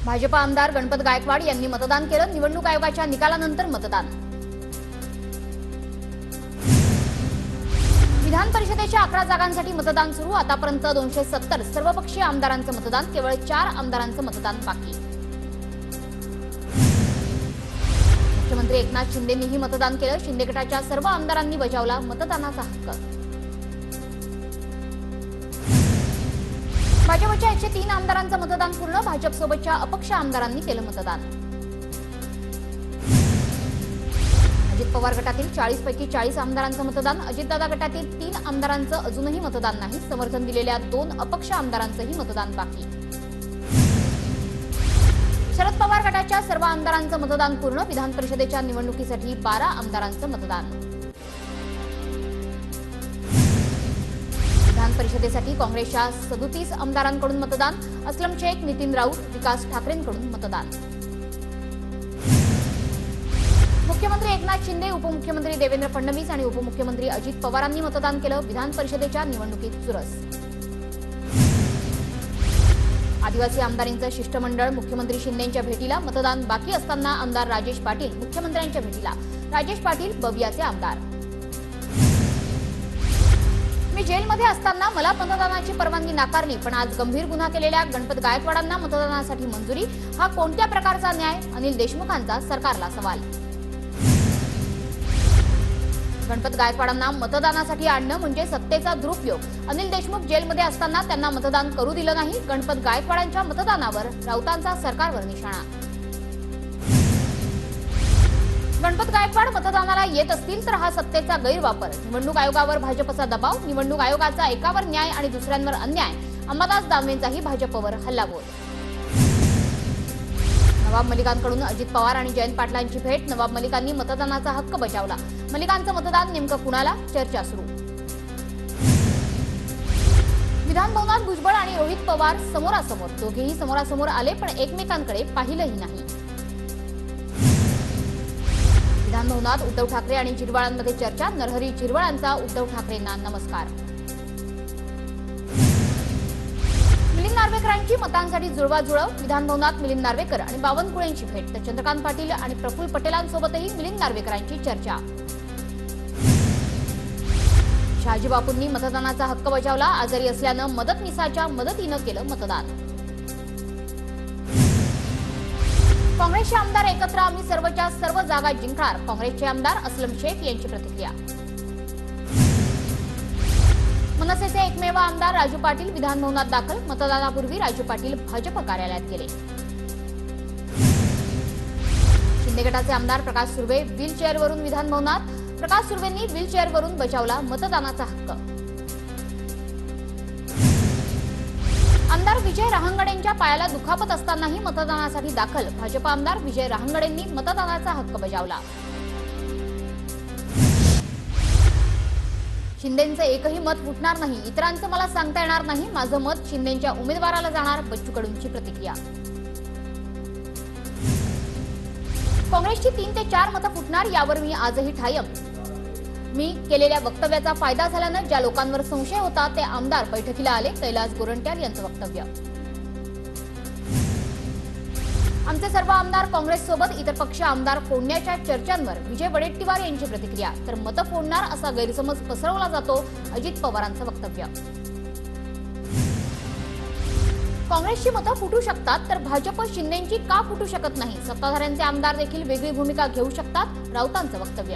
भाजप आमदार गणपत गायकवाड यांनी मतदान केलं। निवडणूक आयोगाच्या निकालानंतर मतदान। विधान परिषदेच्या 11 जागांसाठी मतदान सुरू। आतापर्यंत 270 सर्वपक्षीय आमदारांचं मतदान, केवळ 4 आमदारांचं मतदान बाकी। मुख्यमंत्री एकनाथ शिंदेंनीही मतदान केलं। शिंदे गटाच्या सर्व आमदारांनी बजावला मतदानाचा हक्क। भाजपच्या 103 आमदारांचं मतदान पूर्ण। भाजपसोबतच्या अपक्ष आमदारांनी केलं मतदान। अजित पवार गटातील 40 पैकी 40 आमदारांचं मतदान। अजितदादा गटातील 3 आमदारांचं अजूनही मतदान नाही। समर्थन दिलेल्या 2 अपक्ष आमदारांचंही मतदान बाकी। शरद पवार गटाच्या सर्व आमदारांचं मतदान पूर्ण। विधान परिषदेच्या निवडणुकीसाठी 12 आमदारांचं मतदान। विधान परिषदेसाठी काँग्रेसच्या 37 आमदारांकडून मतदान। असलम शेख, नितीन राऊत, विकास ठाकरेंकडून मतदान। मुख्यमंत्री एकनाथ शिंदे, उपमुख्यमंत्री देवेंद्र फडणवीस आणि उपमुख्यमंत्री अजित पवारांनी मतदान केलं। विधान परिषदेच्या निवडणुकीत चुरस। आदिवासी आमदारांचं शिष्टमंडळ मुख्यमंत्री शिंदेंच्या भेटीला। मतदान बाकी असताना आमदार राजेश पाटील मुख्यमंत्र्यांच्या भेटीला। राजेश पाटील बवियाचे आमदार। मी जेलमध्ये असताना मला मतदानाची परवानगी नाकारली, पण आज गंभीर गुन्हा केलेल्या गणपत गायकवाडांना मतदानासाठी मंजुरी। हा कोणत्या प्रकारचा न्याय? अनिल देशमुखांचा सरकारला सवाल। गणपत गायकवाडांना मतदानासाठी आणणं म्हणजे सत्तेचा दुरुपयोग। अनिल देशमुख जेलमध्ये असताना त्यांना मतदान करू दिलं नाही। गणपत गायकवाडांच्या मतदानावर राऊतांचा सरकारवर निशाणा। गणपत गायकवाड मतदानाला येत असतील तर हा सत्तेचा गैरवापर। निवडणूक आयोगावर भाजपचा दबाव। निवडणूक आयोगाचा एकावर न्याय आणि दुसऱ्यांवर अन्याय। अंबादास दानवेंचाही भाजपवर हल्लाबोल। नवाब मलिकांकडून अजित पवार आणि जयंत पाटलांची भेट। नवाब मलिकांनी मतदानाचा हक्क बजावला। मलिकांचं मतदान नेमकं कुणाला? चर्चा सुरू। विधान भवनात भुजबळ आणि रोहित पवार समोरासमोर। दोघेही समोरासमोर आले, पण एकमेकांकडे पाहिलंही नाही। विधान भवनात उद्धव ठाकरे आणि झिरवाळांमध्ये चर्चा। नरहरी झिरवाळांचा उद्धव ठाकरेंना नमस्कार। मिलिंद नार्वेकरांची मतांसाठी जुळवाजुळव। विधान भवनात मिलिंद नार्वेकर आणि बावनकुळेंची भेट, तर चंद्रकांत पाटील आणि प्रफुल्ल पटेलांसोबतही मिलिंद नार्वेकरांची चर्चा। शहाजी बापूंनी मतदानाचा हक्क बजावला। आजारी असल्यानं मदतनीसाच्या मदतीनं केलं मतदान। काँग्रेसचे आमदार एकत्र आम्ही सर्वच्या सर्व जागा जिंकणार। काँग्रेसचे आमदार असलम शेख यांची प्रतिक्रिया। मनसेचे एकमेव आमदार राजू पाटील विधान भवनात दाखल। मतदानापूर्वी राजू पाटील भाजप कार्यालयात गेले। शिंदे गटाचे आमदार प्रकाश सुर्वे व्हीलचेअरवरून विधान भवनात। प्रकाश सुर्वेंनी व्हीलचेअरवरून बजावला मतदानाचा हक्क। आमदार विजय रहांगडेंच्या पायाला दुखापत असतानाही मतदानासाठी दाखल। भाजप आमदार विजय रहांगडेंनी मतदानाचा हक्क बजावला। शिंदेंचं एकही मत फुटणार नाही। इतरांचं मला सांगता येणार नाही। माझं मत शिंदेंच्या उमेदवाराला जाणार। बच्चू कडूंची प्रतिक्रिया। काँग्रेसची 3 ते 4 मतं फुटणार, यावर मी आजही ठायम। मी केलेल्या वक्तव्याचा फायदा झाल्यानं ज्या लोकांवर संशय होता ते आमदार बैठकीला आले। कैलास गोरंट्याल यांचं वक्तव्य। आमचे सर्व आमदार काँग्रेस सोबत, इतर पक्ष आमदार फोडण्याच्या चर्चांवर विजय वडेट्टीवार यांची प्रतिक्रिया। तर मतं फोडणार असा गैरसमज पसरवला जातो, अजित पवारांचं वक्तव्य। काँग्रेसची मतं फुटू शकतात, तर भाजप शिंदेंची का फुटू शकत नाही? सत्ताधाऱ्यांचे आमदार देखील वेगळी भूमिका घेऊ शकतात, राऊतांचं वक्तव्य।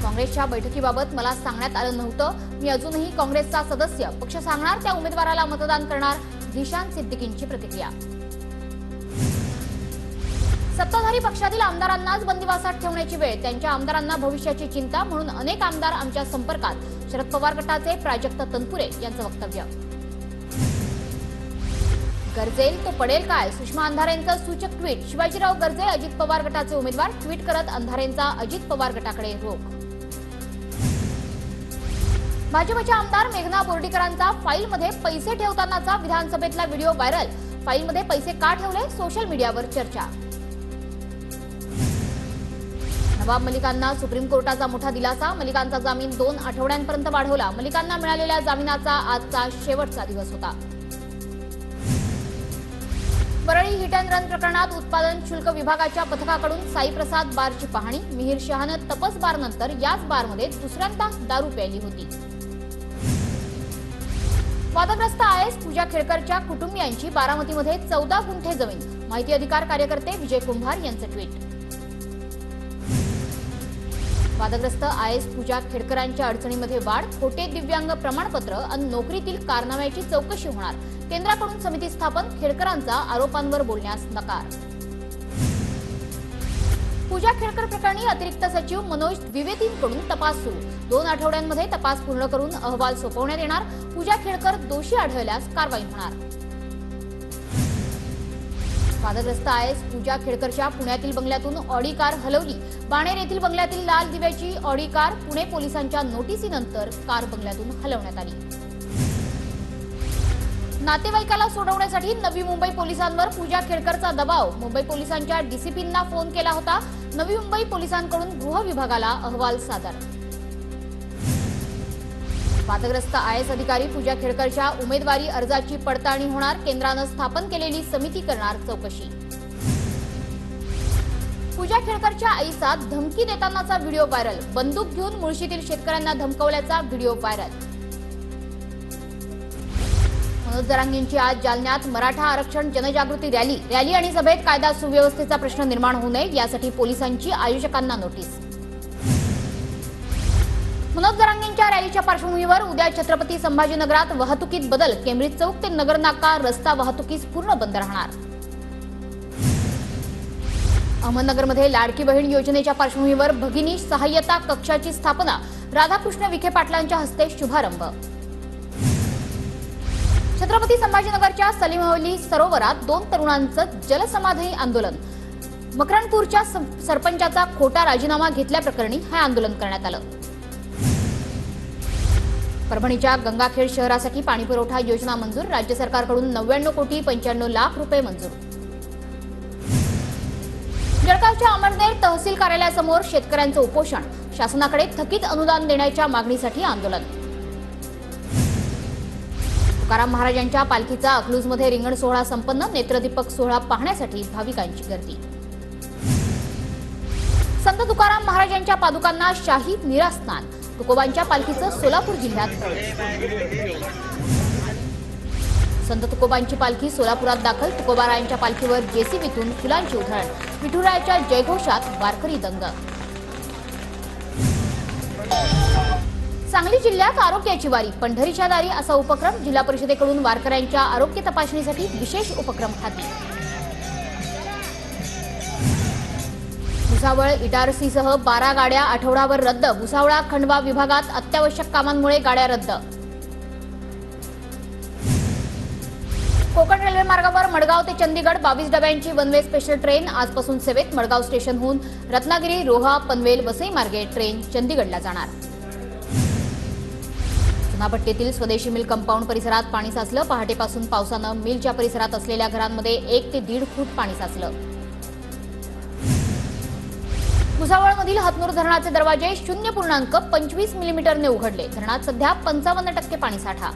काँग्रेसच्या बैठकीबाबत मला सांगण्यात आलं नव्हतं। मी अजूनही काँग्रेसचा सदस्य। पक्ष सांगणार त्या उमेदवाराला मतदान करणार, झिशान सिद्दीकींची प्रतिक्रिया। सत्ताधारी पक्षातील आमदारांनाच बंदिवासात ठेवण्याची वेळ, त्यांच्या आमदारांना भविष्याची चिंता, म्हणून अनेक आमदार आमच्या संपर्कात। शरद पवार गटाचे प्राजक्त तनपुरे यांचं वक्तव्य। गरजेल तो पडेल काय? सुषमा अंधारेंचं सूचक ट्विट। शिवाजीराव गर्जे अजित पवार गटाचे उमेदवार। ट्विट करत अंधारेंचा अजित पवार गटाकडे रोख। भाजपच्या आमदार मेघना बोर्डीकरांचा फाईलमध्ये पैसे ठेवतानाचा विधानसभेतला व्हिडिओ व्हायरल। फाईलमध्ये पैसे का ठेवले? सोशल मीडियावर चर्चा। नवाब मलिकांना सुप्रीम कोर्टाचा मोठा दिलासा। मलिकांचा जामीन 2 आठवड्यांपर्यंत वाढवला। मलिकांना मिळालेल्या जामिनाचा आजचा शेवटचा दिवस होता। परळी हिट अँड रन प्रकरणात उत्पादन शुल्क विभागाच्या पथकाकडून साई प्रसाद बारची पाहणी. मिहिर शहानं तपस बार नंतर याच बारमध्ये दुसऱ्यांदा दारू प्यायली होती. वादग्रस्त आयएस पूजा खेडकरच्या कुटुंबियांची बारामतीमध्ये 14 गुंठे जमीन. माहिती अधिकार कार्यकर्ते विजय कुंभार यांचं ट्विट. वादग्रस्त आयएस पूजा खेडकरांच्या अडचणीमध्ये वाढ. खोटे दिव्यांग प्रमाणपत्र आणि नोकरीतील कारनाम्याची चौकशी होणार. केंद्राकडून समिती स्थापन. खेडकरांचा आरोपांवर बोलण्यास नकार. पूजा खेडकर प्रकरणी अतिरिक्त सचिव मनोज द्विवेदींकडून तपास सुरू. 2 आठवड्यांमध्ये तपास पूर्ण करून अहवाल सोपवण्यात येणार. पूजा खेडकर दोषी आढळल्यास कारवाई होणार. वादग्रस्त आयएस पूजा खेडकरच्या पुण्यातील बंगल्यातून ऑडी कार हलवली. बाणेर येथील बंगल्यातील लाल दिव्याची ऑडी कार पुणे पोलिसांच्या नोटिसीनंतर कार बंगल्यातून हलवण्यात आली. नातेवाईकाला सोडवण्यासाठी नवी मुंबई पोलिसांवर पूजा खेडकरचा दबाव. मुंबई पोलिसांच्या डीसीपींना फोन केला होता. नवी मुंबई पोलिसांकडून गृह विभागाला अहवाल सादर. वादग्रस्त आयएस अधिकारी पूजा खेडकरच्या उमेदवारी अर्जाची पडताळणी होणार. केंद्रानं स्थापन केलेली समिती करणार चौकशी. पूजा खेडकरच्या आईचा धमकी देतानाचा व्हिडिओ व्हायरल. बंदूक घेऊन मुळशीतील शेतकऱ्यांना धमकवल्याचा व्हिडिओ व्हायरल. मनोज जरांगेंची आज जालन्यात मराठा आरक्षण जनजागृती रॅली आणि सभेत कायदा सुव्यवस्थेचा प्रश्न निर्माण होऊ नये यासाठी पोलिसांची आयोजकांना नोटीस. मनोज जरांगेंच्या रॅलीच्या पार्श्वभूमीवर उद्या छत्रपती संभाजीनगरात वाहतुकीत बदल. केम्ब्रिज चौक ते नगर नाका रस्ता वाहतुकीस पूर्ण बंद राहणार. अहमदनगरमध्ये लाडकी बहीण योजनेच्या पार्श्वभूमीवर भगिनी सहाय्यता कक्षाची स्थापना. राधाकृष्ण विखे पाटलांच्या हस्ते शुभारंभ. छत्रपती संभाजीनगरच्या सलीमवली सरोवरात 2 तरुणांचं जलसमाधी आंदोलन. मकरणपूरच्या सरपंचाचा खोटा राजीनामा घेतल्याप्रकरणी हे आंदोलन करण्यात आलं. परभणीच्या गंगाखेड शहरासाठी पाणीपुरवठा योजना मंजूर. राज्य सरकारकडून 99 कोटी 95 लाख रुपये मंजूर. जळगावच्या अमरनेर तहसील कार्यालयासमोर शेतकऱ्यांचं उपोषण. शासनाकडे थकीत अनुदान देण्याच्या मागणीसाठी आंदोलन. तुकाराम महाराजांच्या पालखीचा अकलूजमध्ये रिंगण सोहळा संपन्न. नेत्रदीपक सोहळा पाहण्यासाठी भाविकांची गर्दी. संत तुकाराम महाराजांच्या पादुकांना शाही निरास्नान. तुकोबांच्या पालखीचं सोलापूर जिल्ह्यात प्रवेश. संत तुकोबांची पालखी सोलापुरात दाखल. तुकोबारायांच्या पालखीवर जेसीबीतून फुलांची उधळण. विठुरायाच्या जयघोषात वारकरी दंग. सांगली जिल्ह्यात आरोग्याची वारी. पंढरीच्या दारी असा उपक्रम. जिल्हा परिषदेकडून वारकऱ्यांच्या आरोग्य तपासणीसाठी विशेष उपक्रम हाती. भुसावळ इटारसीसह 12 गाड्या आठवडाभर रद्द. भुसावळा खंडवा विभागात अत्यावश्यक कामांमुळे गाड्या रद्द. कोकण रेल्वे मार्गावर मडगाव ते चंदीगड 22 डब्यांची वन वे स्पेशल ट्रेन आजपासून सेवेत. मडगाव स्टेशनहून रत्नागिरी, रोहा, पनवेल, वसई मार्गे ट्रेन चंदीगडला जाणार. चुनाभट्टीतील स्वदेशी मिल कंपाऊंड परिसरात पाणी साचलं. पहाटेपासून पावसानं मिलच्या परिसरात असलेल्या घरांमध्ये 1 ते 1.5 फूट पाणी साचलं. भुसावळमधील हतनूर धरणाचे दरवाजे 0.25 मिलीमीटरने उघडले. धरणात सध्या 55% पाणीसाठा.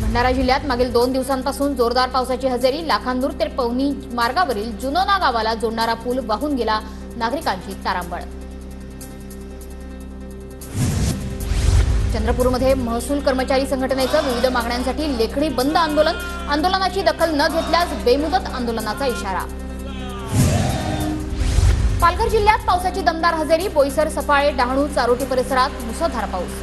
भंडारा जिल्ह्यात मागील 2 दिवसांपासून जोरदार पावसाची हजेरी. लाखांदूर ते पवनी मार्गावरील जुनोना गावाला जोडणारा पूल वाहून गेला. नागरिकांची तारांबळ. चंद्रपूरमध्ये महसूल कर्मचारी संघटनेचं विविध मागण्यांसाठी लेखणी बंद आंदोलन. आंदोलनाची दखल न घेतल्यास बेमुदत आंदोलनाचा इशारा. पालघर जिल्ह्यात पावसाची दमदार हजेरी. बोईसर, सफाळे, डहाणू, चारोटी परिसरात मुसळधार पाऊस.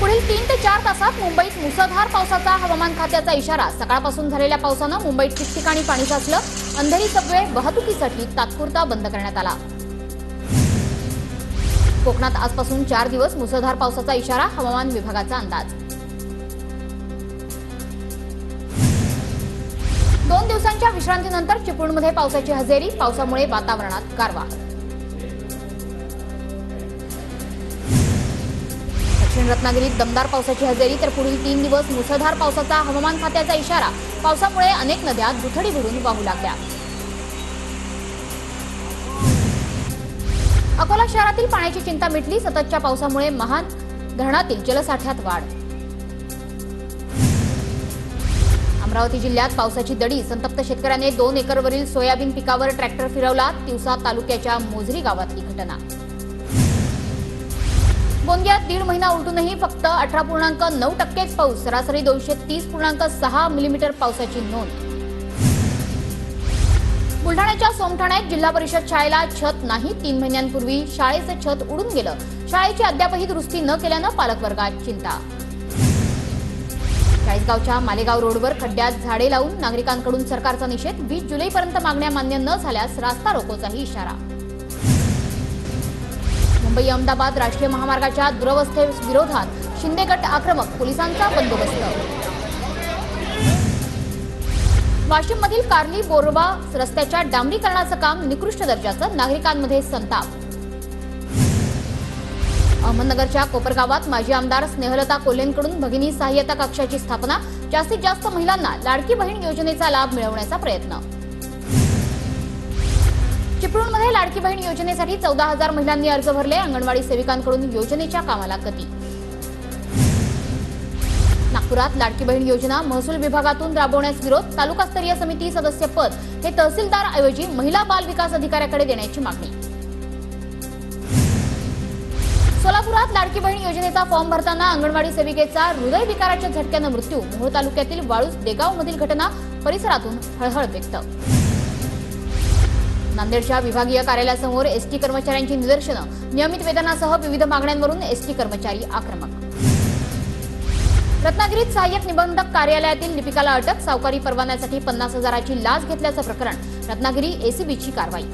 पुढील 3 ते 4 तासात मुंबईत मुसळधार पावसाचा हवामान खात्याचा इशारा. सकाळपासून झालेल्या पावसानं मुंबईत ठिकठिकाणी पाणी साचलं. अंधेरी सबवे वाहतुकीसाठी तात्पुरता बंद करण्यात आला. कोकणात आजपासून 4 दिवस मुसळधार पावसाचा इशारा. हवामान विभागाचा अंदाज. 2 दिवसांच्या विश्रांतीनंतर चिपळूणमध्ये पावसाची हजेरी. पावसामुळे वातावरणात गारवा. दक्षिण रत्नागिरीत दमदार पावसाची हजेरी तर पुढील 3 दिवस मुसळधार पावसाचा हवामान खात्याचा इशारा. पावसामुळे अनेक नद्या दुथडी भरून वाहू लागल्या. अकोला शहरातील पाण्याची चिंता मिटली. सततच्या पावसामुळे महान धरणातील जलसाठ्यात वाढ. अमरावती जिल्ह्यात पावसाची दडी, संतप्त शेतकऱ्याने 2 एकरवरील सोयाबीन पिकावर ट्रॅक्टर फिरवला. तिवसा तालुक्याच्या मोझरी गावातली घटना. गोंदियात 1.5 महिना उलटूनही फक्त 18.9% पाऊस, सरासरी 230.6 मिलीमीटर पावसाची नोंद. बुलढाण्याच्या सोमठाण्यात जिल्हा परिषद शाळेला छत नाही. 3 महिन्यांपूर्वी शाळेचं छत उडून गेलं. शाळेची अद्यापही दुरुस्ती न केल्यानं पालकवर्गात चिंता. चाळीसगावच्या मालेगाव रोडवर खड्ड्यात झाडे लावून नागरिकांकडून सरकारचा निषेध. 20 जुलैपर्यंत मागण्या मान्य न झाल्यास रास्ता रोकोचाही इशारा. मुंबई अहमदाबाद राष्ट्रीय महामार्गाच्या दुरवस्थेविरोधात शिंदे गट आक्रमक, पोलिसांचा बंदोबस्त. वाशिममधील कार्ली बोरवा रस्त्याच्या डांबरीकरणाचं काम निकृष्ट दर्जाचं, नागरिकांमध्ये संताप. अहमदनगरच्या कोपरगावात माजी आमदार स्नेहलता कोल्हेंकडून भगिनी सहाय्यता कक्षाची स्थापना. जास्तीत जास्त महिलांना लाडकी बहीण योजनेचा लाभ मिळवण्याचा प्रयत्न. चिपळूणमध्ये लाडकी बहीण योजनेसाठी 14,000 महिलांनी अर्ज भरले. अंगणवाडी सेविकांकडून योजनेच्या कामाला गती. नागपुरात लाडकी बहीण योजना महसूल विभागातून राबवण्यास विरोध. तालुकास्तरीय समिती सदस्य पद हे तहसीलदार ऐवजी महिला बाल विकास अधिकाऱ्याकडे देण्याची मागणी. सोलापुरात लाडकी बहीण योजनेचा फॉर्म भरताना अंगणवाडी सेविकेचा हृदयविकाराच्या झटक्यानं मृत्यू. मोहोळ तालुक्यातील वाळूस देगावमधील घटना, परिसरातून हळहळ व्यक्त. नांदेडच्या विभागीय कार्यालयासमोर एसटी कर्मचाऱ्यांची निदर्शनं. नियमित वेतनासह विविध मागण्यांवरून एसटी कर्मचारी आक्रमक. रत्नागिरीत सहाय्यक निबंधक कार्यालयातील लिपिकाला अटक. सावकारी परवान्यासाठी 50,000ची लाच घेतल्याचं प्रकरण. रत्नागिरी एसीबीची कारवाई.